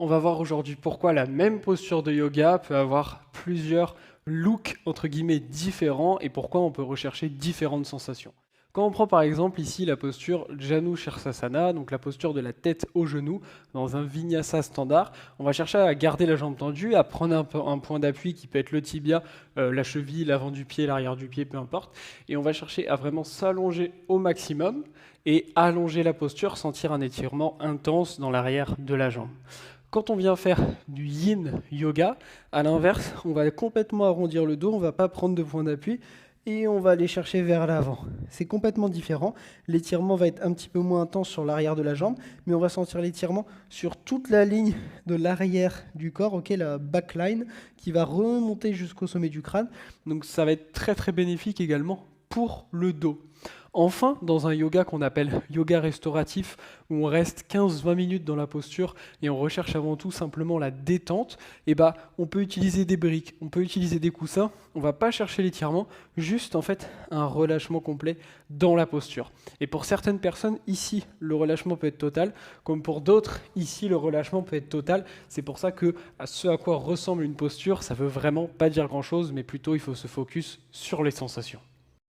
On va voir aujourd'hui pourquoi la même posture de yoga peut avoir plusieurs looks entre guillemets différents et pourquoi on peut rechercher différentes sensations. Quand on prend par exemple ici la posture Janu Shirsasana, donc la posture de la tête au genou, dans un vinyasa standard, on va chercher à garder la jambe tendue, à prendre un point d'appui qui peut être le tibia, la cheville, l'avant du pied, l'arrière du pied, peu importe, et on va chercher à vraiment s'allonger au maximum et allonger la posture, sentir un étirement intense dans l'arrière de la jambe. Quand on vient faire du yin yoga, à l'inverse, on va complètement arrondir le dos, on ne va pas prendre de point d'appui et on va aller chercher vers l'avant. C'est complètement différent. L'étirement va être un petit peu moins intense sur l'arrière de la jambe, mais on va sentir l'étirement sur toute la ligne de l'arrière du corps, ok, la backline, qui va remonter jusqu'au sommet du crâne. Donc ça va être très très bénéfique également pour le dos. Enfin, dans un yoga qu'on appelle yoga restauratif, où on reste 15-20 minutes dans la posture et on recherche avant tout simplement la détente, on peut utiliser des briques, on peut utiliser des coussins, on ne va pas chercher l'étirement, juste en fait un relâchement complet dans la posture. Et pour certaines personnes, ici, le relâchement peut être total, comme pour d'autres, ici, le relâchement peut être total. C'est pour ça que ce à quoi ressemble une posture, ça ne veut vraiment pas dire grand-chose, mais plutôt il faut se focus sur les sensations.